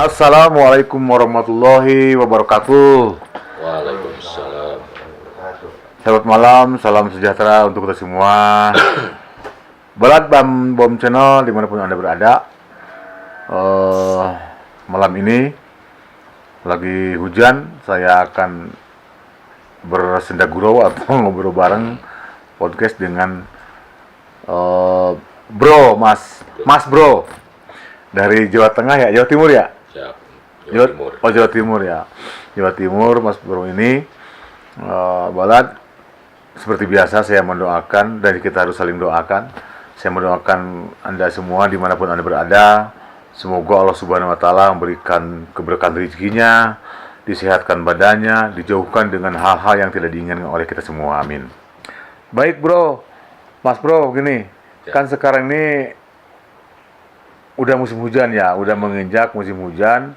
Assalamualaikum warahmatullahi wabarakatuh. Waalaikumsalam. Selamat malam, salam sejahtera untuk kita semua. Balat Bam Bom Channel dimanapun Anda berada. Malam ini lagi hujan, saya akan bersenda gurau atau ngobrol bareng podcast dengan Bro, Mas Bro dari Jawa Tengah ya, Jawa Timur ya. Siap. Jawa Timur. Jawa Timur ya. Jawa Timur, Mas Bro ini Balat, seperti biasa saya mendoakan dan kita harus saling doakan. Saya mendoakan Anda semua dimanapun Anda berada. Semoga Allah Subhanahu Wa Taala memberikan keberkahan rezekinya, disehatkan badannya, dijauhkan dengan hal-hal yang tidak diinginkan oleh kita semua. Amin. Baik Bro, Mas Bro, gini, kan sekarang ini udah musim hujan ya, udah menginjak musim hujan.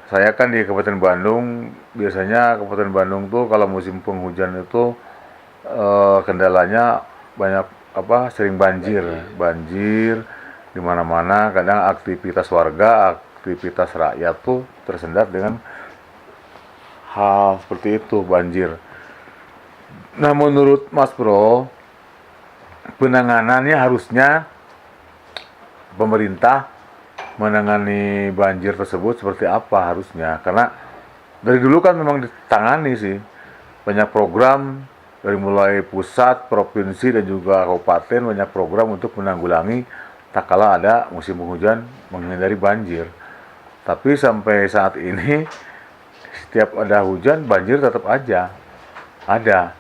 Saya kan di Kabupaten Bandung, biasanya Kabupaten Bandung tuh kalau musim penghujan itu kendalanya banyak sering banjir di mana-mana. Kadang aktivitas warga, aktivitas rakyat tuh tersendat dengan hal seperti itu, banjir. Nah, menurut Mas Bro, penanganannya harusnya pemerintah menangani banjir tersebut seperti apa harusnya? Karena dari dulu kan memang ditangani sih, banyak program dari mulai pusat, provinsi dan juga kabupaten, banyak program untuk menanggulangi tak kala ada musim penghujan, menghindari banjir. Tapi sampai saat ini setiap ada hujan banjir tetap aja ada.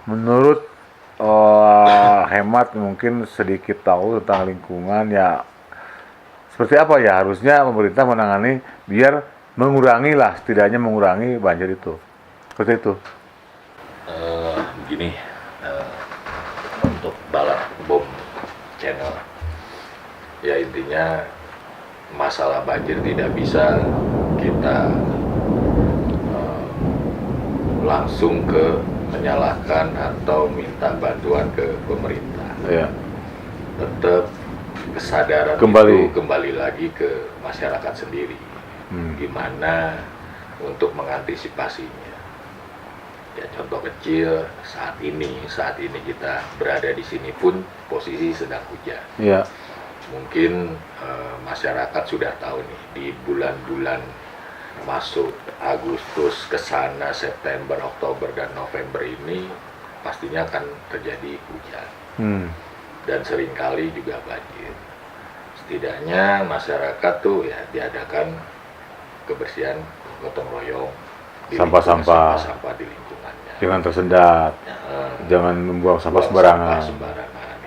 Menurut hemat mungkin sedikit tahu tentang lingkungan ya, seperti apa ya harusnya pemerintah menangani biar mengurangi lah, setidaknya mengurangi banjir itu, seperti itu. Begini, untuk Balat Bom Channel, ya intinya masalah banjir tidak bisa kita langsung ke menyalahkan atau minta bantuan ke pemerintah. Ya. Tetap kesadaran itu kembali lagi ke masyarakat sendiri. Gimana untuk mengantisipasinya? Ya contoh kecil saat ini kita berada di sini pun posisi sedang hujan. Ya. Mungkin masyarakat sudah tahu nih di bulan-bulan masuk Agustus ke sana, September, Oktober dan November ini pastinya akan terjadi hujan. Dan seringkali juga banjir. Setidaknya masyarakat tuh ya diadakan kebersihan gotong royong, Sampah-sampah di lingkungannya. jangan tersendat, jangan membuang sampah sembarangan.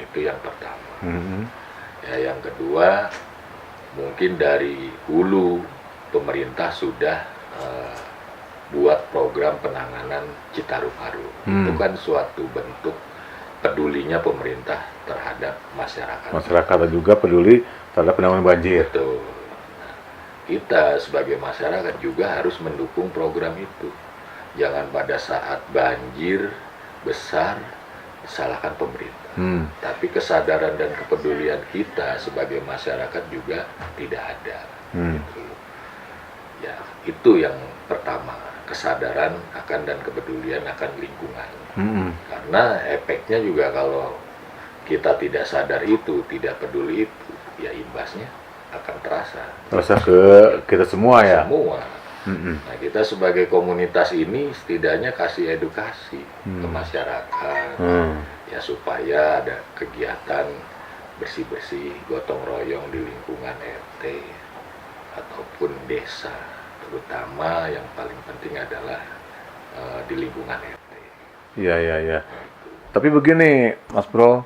Itu yang pertama. Ya, yang kedua, mungkin dari hulu pemerintah sudah buat program penanganan Citarum Harum. Itu kan suatu bentuk pedulinya pemerintah terhadap masyarakat. Masyarakat juga peduli terhadap penanganan banjir. Betul. Nah, kita sebagai masyarakat juga harus mendukung program itu. Jangan pada saat banjir besar salahkan pemerintah. Tapi kesadaran dan kepedulian kita sebagai masyarakat juga tidak ada. Gitu. Ya, itu yang pertama, kesadaran akan dan kepedulian akan lingkungan. Karena efeknya juga kalau kita tidak sadar itu, tidak peduli itu, ya imbasnya akan terasa ke kita semua ya. Semua. Nah, kita sebagai komunitas ini setidaknya kasih edukasi ke masyarakat, ya supaya ada kegiatan bersih-bersih, gotong royong di lingkungan RT ataupun desa. Terutama yang paling penting adalah di lingkungan RT. Iya. Tapi begini, Mas Bro,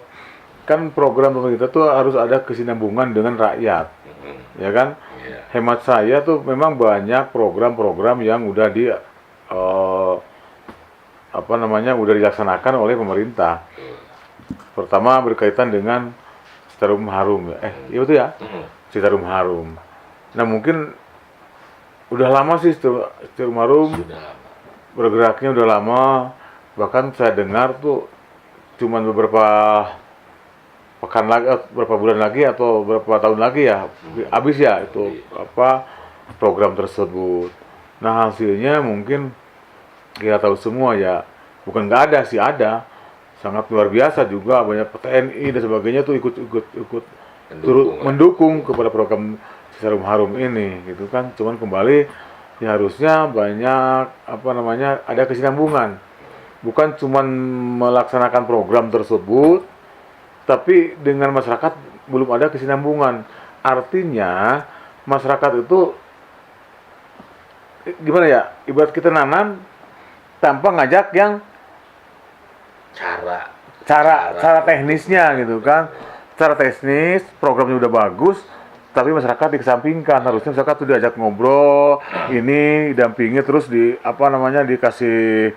kan program pemerintah tuh harus ada kesinambungan dengan rakyat, ya kan? Yeah. Hemat saya tuh memang banyak program-program yang udah udah dilaksanakan oleh pemerintah. Pertama berkaitan dengan Citarum Harum, iya betul ya, Citarum Harum. Nah mungkin udah lama sih Citarum Harum bergeraknya udah lama. Bahkan saya dengar tuh cuman beberapa pekan lagi, beberapa bulan lagi atau beberapa tahun lagi ya habis ya itu program tersebut. Nah hasilnya mungkin kita tahu semua ya, bukan nggak ada sih, ada, sangat luar biasa juga, banyak TNI dan sebagainya tuh ikut turut mendukung kepada program Citarum Harum ini gitu kan. Cuman kembali ya harusnya banyak apa namanya, ada kesinambungan, bukan cuman melaksanakan program tersebut tapi dengan masyarakat belum ada kesinambungan. Artinya masyarakat itu gimana ya, ibarat kita nanam tanpa ngajak yang cara teknisnya gitu kan. Cara teknis programnya udah bagus tapi masyarakat dikesampingkan. Harusnya masyarakat tuh diajak ngobrol, ini didampingi, terus di apa namanya, dikasih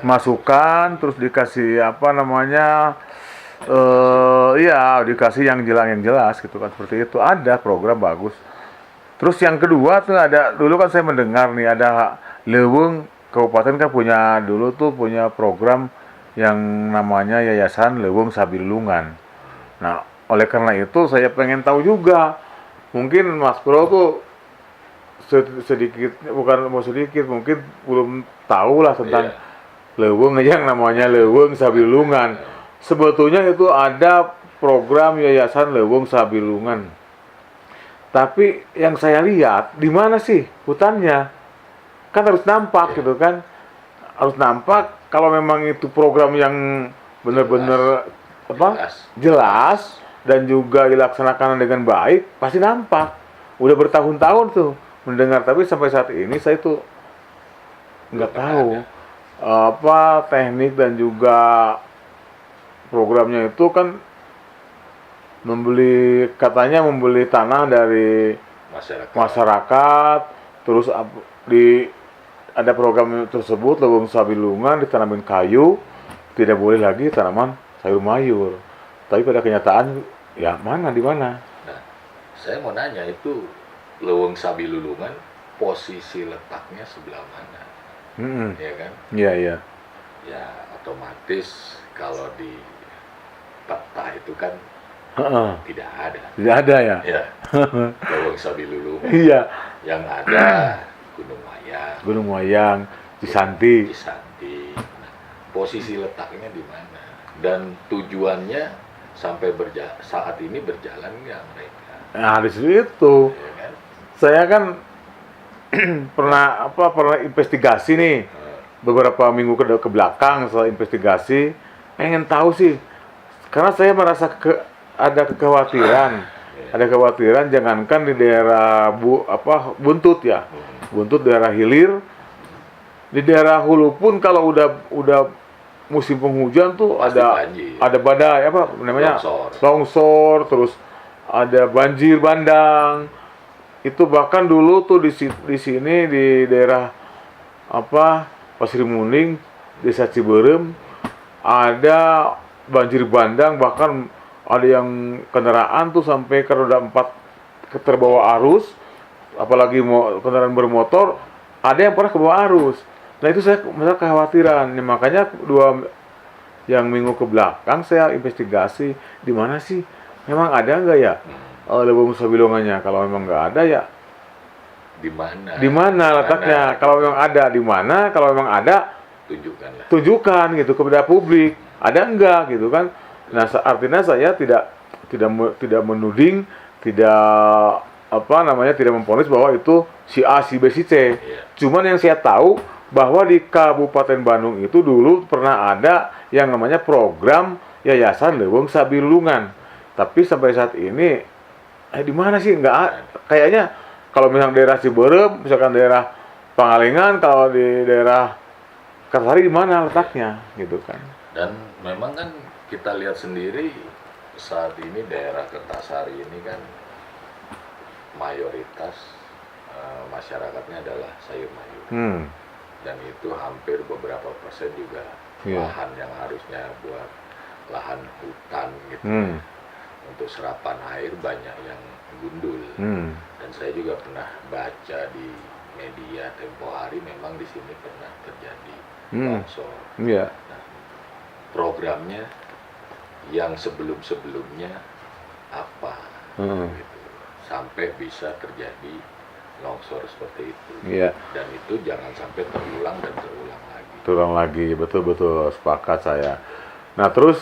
masukan, terus dikasih apa namanya, iya dikasih yang jelas gitu kan. Seperti itu ada program bagus. Terus yang kedua tuh ada, dulu kan saya mendengar nih ada Leuweung Kabupaten kan punya, dulu tuh punya program yang namanya Yayasan Leuweung Sabilulungan. Nah, oleh karena itu saya pengen tahu juga. Mungkin Mas Bro tuh sedikit, bukan mau sedikit, mungkin belum tahu lah tentang Leuweung yang namanya Leuweung Sabilulungan. Sebetulnya itu ada program Yayasan Leuweung Sabilulungan. Tapi yang saya lihat, di mana sih hutannya? Kan harus nampak gitu kan. Harus nampak. Kalau memang itu program yang benar-benar apa? Jelas dan juga dilaksanakan dengan baik, pasti nampak. Udah bertahun-tahun tuh mendengar, tapi sampai saat ini saya tuh nggak tahu apa teknik dan juga programnya itu kan katanya membeli tanah dari masyarakat, terus ada program tersebut Leuweung Sabilulungan ditanamin kayu, tidak boleh lagi tanaman sayur mayur. Tapi pada kenyataan ya di mana? Nah, saya mau nanya, itu Leuweung Sabilulungan posisi letaknya sebelah mana? Ya kan? Iya. Ya otomatis kalau di peta itu kan tidak ada. Tidak ada ya? Ya. Leuweung Sabilulungan. Iya. Yang ada Gunung Wayang, Cisanti. Nah, posisi letaknya di mana? Dan tujuannya sampai saat ini berjalan nggak mereka? Nah, di situ Ya kan? saya kan pernah investigasi nih beberapa minggu ke belakang. Setelah investigasi pengen tahu sih, karena saya merasa ada kekhawatiran, jangankan di daerah Buntut ya, Buntut daerah hilir, di daerah hulu pun kalau udah musim penghujan tuh pasti ada badai longsor, terus ada banjir bandang. Itu bahkan dulu tuh di sini di daerah Pasir Muning, Desa Ciberem, ada banjir bandang, bahkan ada yang kendaraan tuh sampai ke roda 4 terbawa arus, apalagi kendaraan bermotor, ada yang pernah kebawa arus. Nah itu saya kekhawatiran. Nah, makanya yang minggu ke belakang saya investigasi, di mana sih, memang ada nggak ya Leuweung Sabilulungannya. Kalau memang nggak ada ya di mana letaknya. Kalau memang ada, di mana. Kalau memang ada, tunjukkan gitu kepada publik, ada enggak gitu kan. Nah artinya saya tidak menuding, tidak tidak memvonis bahwa itu si A, si B, si C. Cuman yang saya tahu bahwa di Kabupaten Bandung itu dulu pernah ada yang namanya program Yayasan Leuweung Sabilulungan. Tapi sampai saat ini di mana sih? Enggak, kayaknya kalau misalnya daerah Ciberem, misalkan daerah Pangalengan, kalau di daerah Kartasari di mana letaknya gitu kan. Dan memang kan kita lihat sendiri saat ini daerah Kertasari ini kan mayoritas masyarakatnya adalah sayur mayur. Dan itu hampir beberapa persen juga lahan yang harusnya buat lahan hutan gitu. Untuk serapan air banyak yang gundul. Dan saya juga pernah baca di media tempo hari, memang di sini pernah terjadi longsor. Nah, programnya yang sebelumnya apa gitu, sampai bisa terjadi longsor seperti itu. Iya. Dan itu jangan sampai terulang dan terulang lagi. Terulang lagi, betul-betul sepakat saya. Nah terus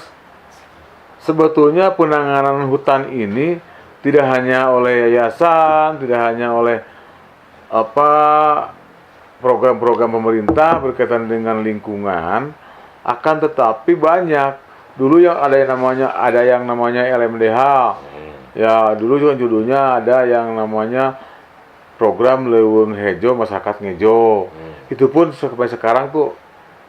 sebetulnya penanganan hutan ini tidak hanya oleh yayasan, tidak hanya oleh apa program-program pemerintah berkaitan dengan lingkungan, akan tetapi banyak. Dulu yang ada yang namanya LMDH. Ya, dulu juga judulnya ada yang namanya program Leuweung Hejo Masyarakat Ngejo. Itu pun sampai sekarang tuh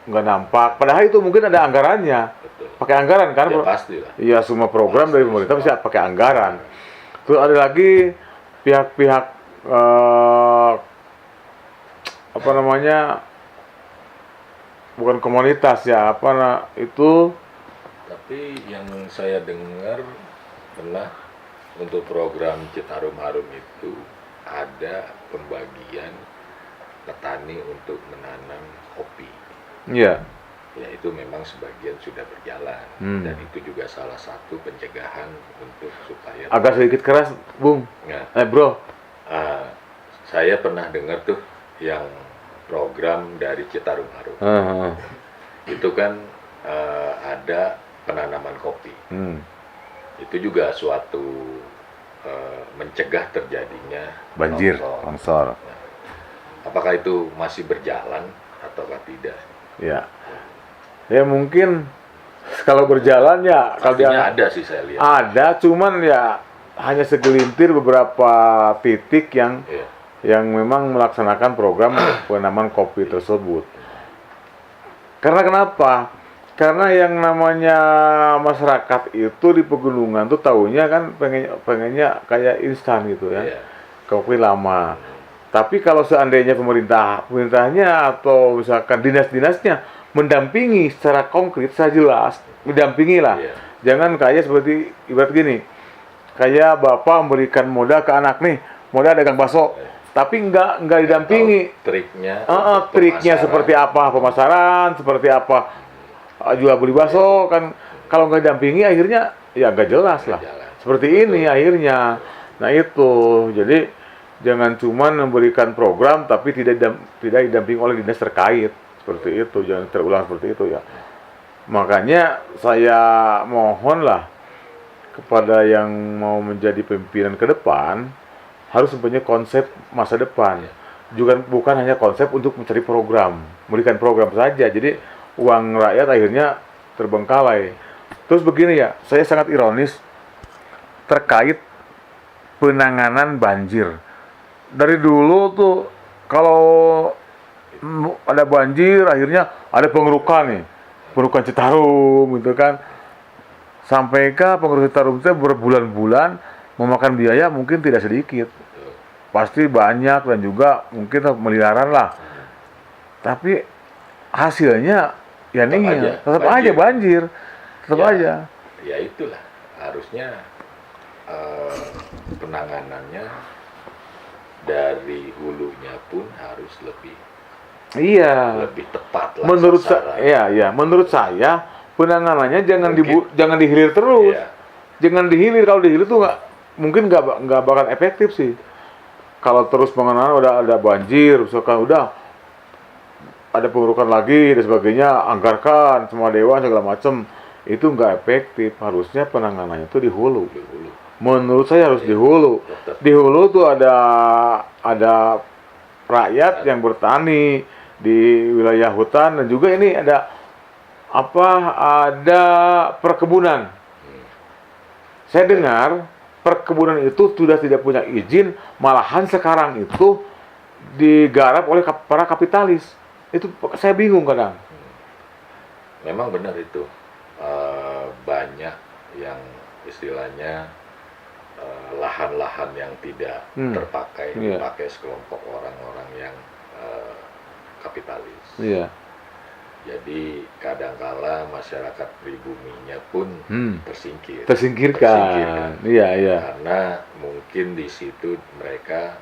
nggak nampak. Padahal itu mungkin ada anggarannya. Betul. Pakai anggaran kan? Ya pasti lah. Iya, semua program dari pemerintah bisa pakai anggaran. Terus ada lagi pihak-pihak apa namanya, bukan komunitas ya, itu. Tapi yang saya dengar pernah untuk program Citarum Harum itu ada pembagian petani untuk menanam kopi. Iya. Ya itu memang sebagian sudah berjalan dan itu juga salah satu pencegahan untuk supaya Agak sedikit keras, Bung. Nah, Bro. saya pernah dengar tuh yang program dari Citarum Harum. Itu kan ada penanaman kopi. Itu juga suatu mencegah terjadinya Banjir, longsor. Nah, apakah itu masih berjalan ataukah tidak? Ya. Ya mungkin kalau berjalan ya Pastinya ada sih saya lihat. Ada, cuman ya hanya segelintir beberapa titik yang memang melaksanakan program penanaman kopi tersebut. Karena kenapa? Karena yang namanya masyarakat itu di pegunungan tuh taunya kan pengennya kayak instan gitu ya. Kopi lama. Tapi kalau seandainya pemerintahnya atau misalkan dinas-dinasnya mendampingi secara konkret, secara jelas, mendampingi lah. Jangan kayak seperti ibarat gini, kayak bapak memberikan modal ke anak nih, modal dagang bakso, tapi nggak didampingi. Triknya seperti apa pemasaran, seperti apa jual beli bakso kan, kalau nggak didampingi akhirnya ya nggak jelas lah. Seperti ini akhirnya. Nah itu, jadi jangan cuma memberikan program tapi tidak didampingi oleh dinas terkait. Seperti itu, jangan terulang seperti itu ya. Makanya saya mohonlah kepada yang mau menjadi pimpinan ke depan harus mempunyai konsep masa depan. Juga bukan hanya konsep untuk mencari program, memberikan program saja. Jadi uang rakyat akhirnya terbengkalai. Terus begini ya, saya sangat ironis terkait penanganan banjir. Dari dulu tuh kalau ada banjir akhirnya ada pengerukan nih, pengerukan Citarum gitu kan. Sampai ke pengerukan Citarum itu berbulan-bulan memakan biaya mungkin tidak sedikit. Pasti banyak dan juga mungkin miliaran lah. Tapi hasilnya ya tetap aja banjir. Tetap aja. Ya itulah, harusnya penanganannya dari hulunya pun harus lebih tepat lah. Menurut saya penanganannya jangan dihilir terus. Jangan dihilir. Kalau dihilir tuh nggak bakal efektif sih. Kalau terus penanganan udah ada banjir, misalkan udah ada pengurukan lagi dan sebagainya, anggarkan semua dewan segala macam, itu nggak efektif. Harusnya penanganannya itu di hulu. Menurut saya harus di hulu. Di hulu tuh ada rakyat yang bertani di wilayah hutan dan juga ini ada perkebunan. Saya dengar perkebunan itu sudah tidak punya izin, malahan sekarang itu digarap oleh para kapitalis. Itu saya bingung kadang. Memang benar itu. Banyak yang istilahnya lahan-lahan yang tidak terpakai dipakai sekelompok orang-orang yang kapitalis. Jadi kadangkala masyarakat pribuminya pun tersingkirkan. Karena mungkin di situ mereka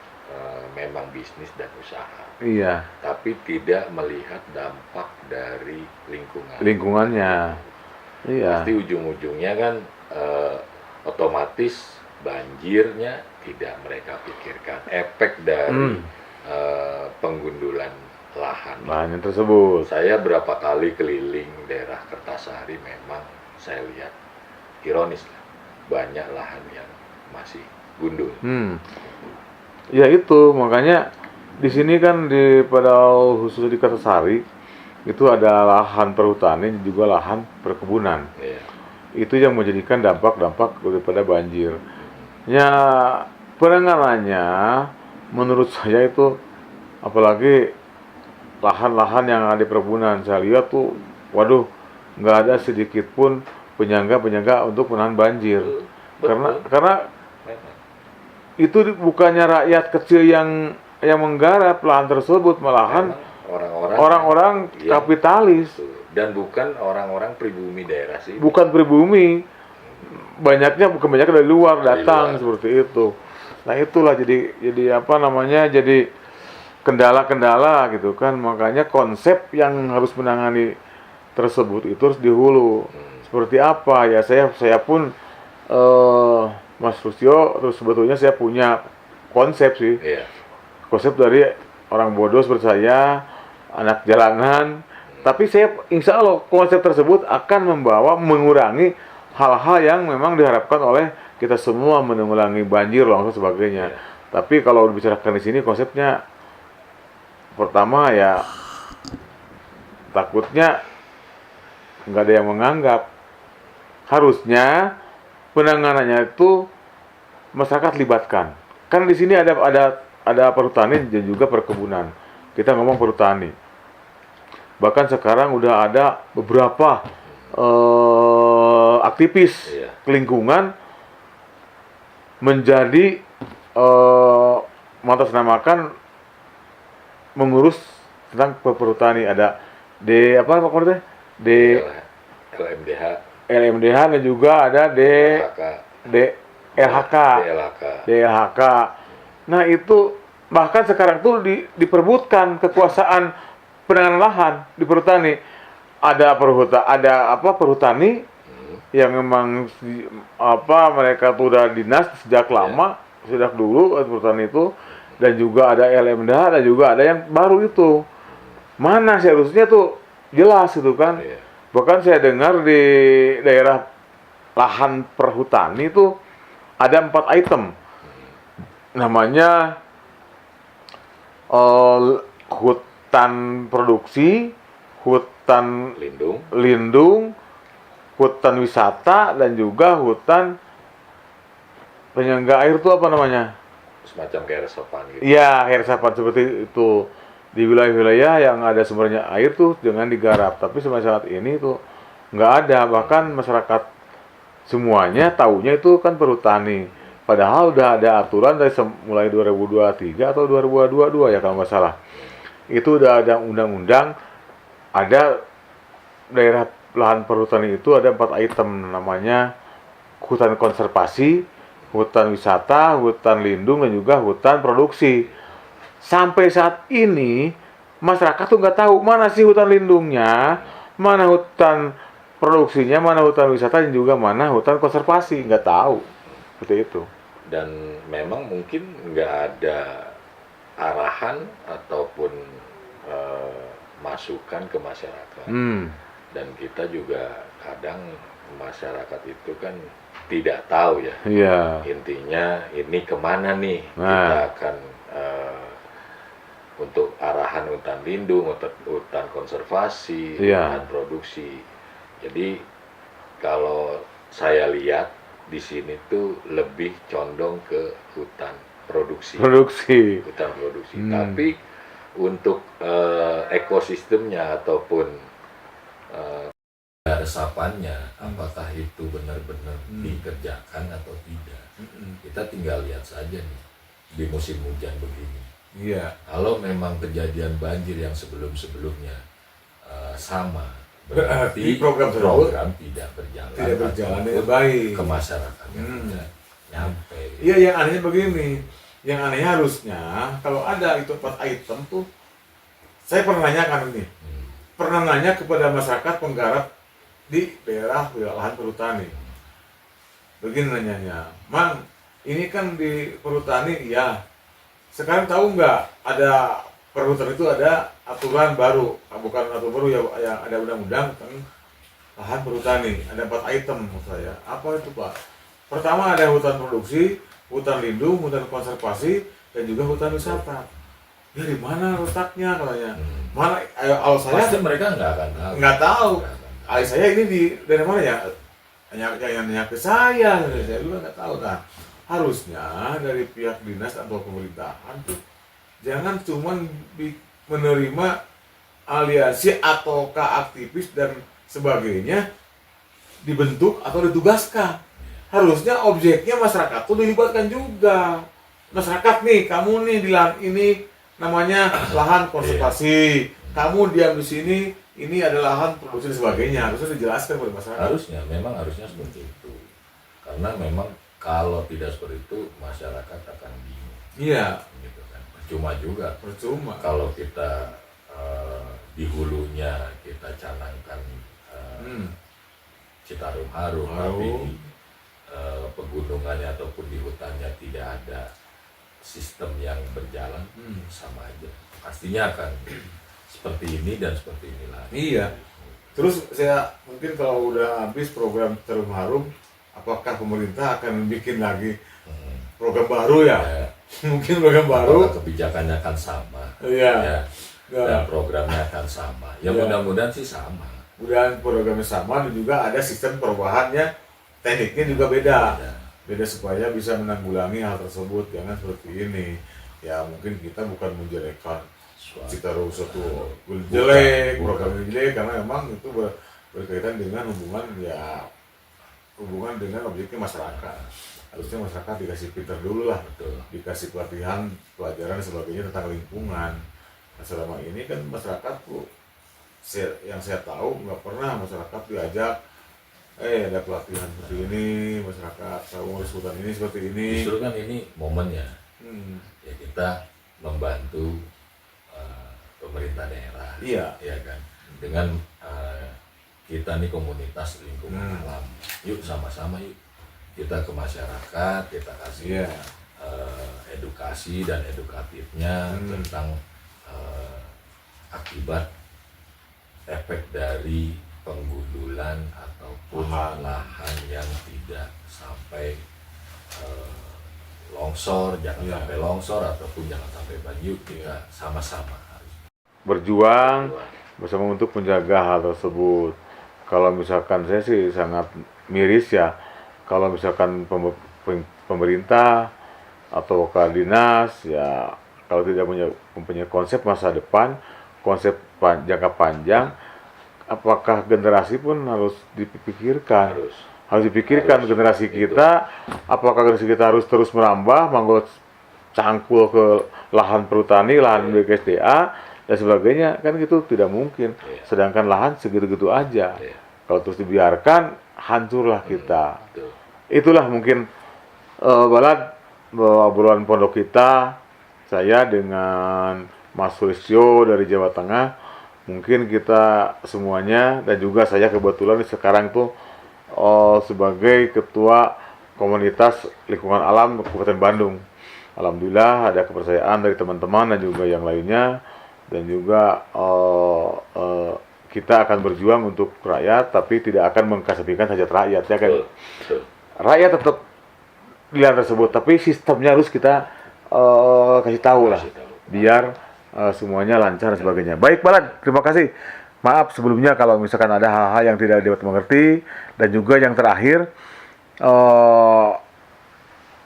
memang bisnis dan usaha. Tapi tidak melihat dampak dari lingkungannya. Pasti ujung-ujungnya kan otomatis banjirnya tidak mereka pikirkan. Efek dari dari penggundulan lahan. Lahan yang tersebut. Saya berapa kali keliling daerah Kertasari, memang saya lihat ironis lah, banyak lahan yang masih gundul. Ya itu makanya di sini kan khusus di Kertasari itu ada lahan perhutani juga lahan perkebunan. Iya. Itu yang menjadikan dampak-dampak daripada banjir. Ya penanganannya menurut saya itu, apalagi lahan-lahan yang ada di perkebunan, saya lihat tuh, waduh, nggak ada sedikit pun penyangga-penyangga untuk menahan banjir. Betul. Karena Memang. itu bukannya rakyat kecil yang menggarap lahan tersebut, malahan Memang orang-orang yang- kapitalis. dan bukan orang-orang pribumi daerah sih. Bukan pribumi, kebanyakan dari luar datang seperti itu. Nah itulah jadi apa namanya, jadi kendala-kendala gitu kan. Makanya konsep yang harus menangani tersebut itu harus di hulu. Seperti apa ya, saya pun Mas Rusyo, terus sebetulnya saya punya konsep sih. Iya. Konsep dari orang bodoh seperti saya, anak jalanan. Tapi saya insya Allah konsep tersebut akan mengurangi hal-hal yang memang diharapkan oleh kita semua, mengurangi banjir, longsor, sebagainya. Tapi kalau dibicarakan di sini konsepnya, pertama ya takutnya nggak ada yang menganggap. Harusnya penanganannya itu masyarakat libatkan. Kan di sini ada perhutani dan juga perkebunan. Kita ngomong perhutani. Bahkan sekarang udah ada beberapa aktivis lingkungan menjadi mengatasnamakan mengurus tentang perhutani. Ada LMDH dan juga ada DLHK. Nah itu bahkan sekarang tuh diperbutkan kekuasaan penanganan lahan di perhutani. Ada perhutani yang memang mereka tuh udah dinas sejak lama, sejak dulu perhutani itu, dan juga ada LMDH dan juga ada yang baru itu. Mana seharusnya tuh jelas itu kan. Bahkan saya dengar di daerah lahan perhutani itu ada 4 item. Namanya hutan produksi, hutan lindung, hutan wisata, dan juga hutan penyangga air itu apa namanya? Semacam kayak resapan gitu. Iya, air resapan seperti itu. Di wilayah-wilayah yang ada sumbernya air tuh dengan digarap. Tapi sampai saat ini tuh nggak ada. Bahkan masyarakat semuanya taunya itu kan perhutani. Padahal udah ada aturan dari mulai 2023 atau 2022 ya kalau nggak salah. Itu udah ada undang-undang, ada daerah lahan perhutani itu ada 4 item, namanya hutan konservasi, hutan wisata, hutan lindung, dan juga hutan produksi. Sampai saat ini masyarakat tuh nggak tahu mana sih hutan lindungnya, mana hutan produksinya, mana hutan wisata, dan juga mana hutan konservasi. Nggak tahu seperti itu. Dan memang mungkin nggak ada arahan ataupun masukan ke masyarakat. Dan kita juga kadang masyarakat itu kan tidak tahu ya. Intinya ini kemana nih kita akan untuk arahan hutan lindung, hutan konservasi, hutan produksi. Jadi kalau saya lihat di sini tuh lebih condong ke hutan produksi. Hutan produksi. Tapi untuk ekosistemnya ataupun resapannya, apakah itu benar-benar dikerjakan atau tidak, kita tinggal lihat saja nih di musim hujan begini. Kalau memang kejadian banjir yang sebelum-sebelumnya sama, berarti program tidak berjalan dengan baik ke masyarakat tidak nyampe. Iya, yang anehnya begini, yang anehnya harusnya kalau ada itu 4 item tuh, saya pernah nanyakan ini, pernah nanya kepada masyarakat penggarap di daerah lahan perhutani. Begini nanyanya, Mang, ini kan di perhutani ya sekarang tahu nggak ada perhutan itu ada aturan baru, bukan aturan baru ya, yang ada undang-undang tentang lahan perhutani. Ada 4 item menurut saya. Apa itu Pak? Pertama ada hutan produksi, hutan lindung, hutan konservasi, dan juga hutan wisata. Ya di mana letaknya katanya? Mana? Kalau saya Pasti mereka nggak akan tahu. nggak tahu. Nggak akan tahu. Ayah saya ini dari mana ya? Nanya ke saya juga nggak tahu. Nah, harusnya dari pihak dinas atau pemerintahan tuh jangan cuma menerima aliansi ataukah aktivis dan sebagainya dibentuk atau ditugaskan. Harusnya objeknya masyarakat tuh dilibatkan juga. Masyarakat nih, kamu nih di lahan ini namanya lahan konservasi. Kamu diam di sini, ini adalah lahan produksi dan sebagainya. Harusnya dijelaskan kepada masyarakat. Harusnya seperti itu. Karena memang kalau tidak seperti itu masyarakat akan bingung. Iya. Gitu kan. Percuma juga. Percuma. Kalau kita di hulunya kita canangkan Citarum harum, tapi di pegunungannya ataupun di hutannya tidak ada sistem yang berjalan, sama aja. Pastinya akan seperti ini dan seperti ini lagi. Iya. Terus saya mungkin kalau udah habis program Citarum Harum, apakah pemerintah akan bikin lagi program baru ya? Mungkin program baru. Apakah kebijakannya akan sama? Iya. Ya. Dan programnya akan sama. Ya mudah-mudahan sih sama. Mudah-mudahan programnya sama dan juga ada sistem perubahannya, tekniknya juga beda supaya bisa menanggulangi hal tersebut. Jangan seperti ini. Ya mungkin kita bukan menjelekkan Citarum suatu jelek, program jelek, karena memang itu berkaitan dengan hubungan dengan objeknya masyarakat. Harusnya masyarakat dikasih pinter dulu lah, dikasih pelatihan, pelajaran sebagainya tentang lingkungan. Nah, selama ini kan masyarakat tuh yang saya tahu nggak pernah masyarakat diajak ada pelatihan seperti ini, masyarakat tahu ngurus hutan ini seperti ini. Justru kan ini momennya ya kita membantu pemerintah daerah, ya kan, dengan kita nih komunitas lingkungan alam, yuk sama-sama yuk kita ke masyarakat, kita kasih edukasi dan edukatifnya tentang akibat efek dari penggundulan ataupun lahan yang tidak sampai longsor, jangan sampai longsor ataupun jangan sampai banjir. Kita sama-sama harus berjuang bersama untuk menjaga hal tersebut. Kalau misalkan saya sih sangat miris ya, kalau misalkan pemerintah atau dinas ya kalau tidak mempunyai konsep masa depan, konsep jangka panjang, apakah generasi pun harus dipikirkan. Harus dipikirkan generasi kita, apakah generasi kita harus terus merambah, cangkul ke lahan perhutani, lahan BKSDA dan sebagainya, kan itu tidak mungkin. Sedangkan lahan segitu-gitu aja. Kalau terus dibiarkan, hancurlah kita. Itulah mungkin Balad obrolan pondok kita, saya dengan Mas Sulistyo dari Jawa Tengah. Mungkin kita semuanya dan juga saya kebetulan sekarang tuh sebagai ketua komunitas lingkungan alam Kabupaten Bandung. Alhamdulillah ada kepercayaan dari teman-teman dan juga yang lainnya, dan juga kita akan berjuang untuk rakyat, tapi tidak akan mengkesampingkan hajat rakyat, ya kan? Rakyat tetap di lahan tersebut, tapi sistemnya harus kita kasih tahu lah, biar semuanya lancar dan sebagainya. Baik Balad, terima kasih. Maaf sebelumnya kalau misalkan ada hal-hal yang tidak dapat mengerti, dan juga yang terakhir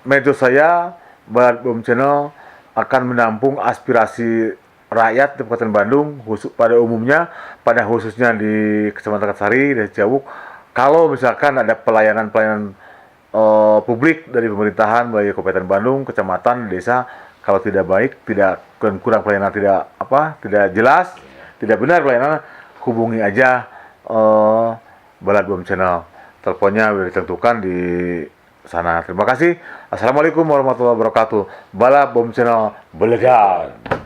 medsos saya Balad Bom Channel akan menampung aspirasi rakyat di Kabupaten Bandung pada umumnya, pada khususnya di Kecamatan Sari dan Ciauk. Kalau misalkan ada pelayanan publik dari pemerintahan baik Kabupaten Bandung, kecamatan, desa, kalau tidak baik, tidak kurang pelayanan, tidak jelas, tidak benar pelayanan, hubungi aja Balad Bom Channel. Teleponnya sudah ditentukan di sana. Terima kasih. Assalamualaikum warahmatullahi wabarakatuh. Balad Bom Channel, beledan.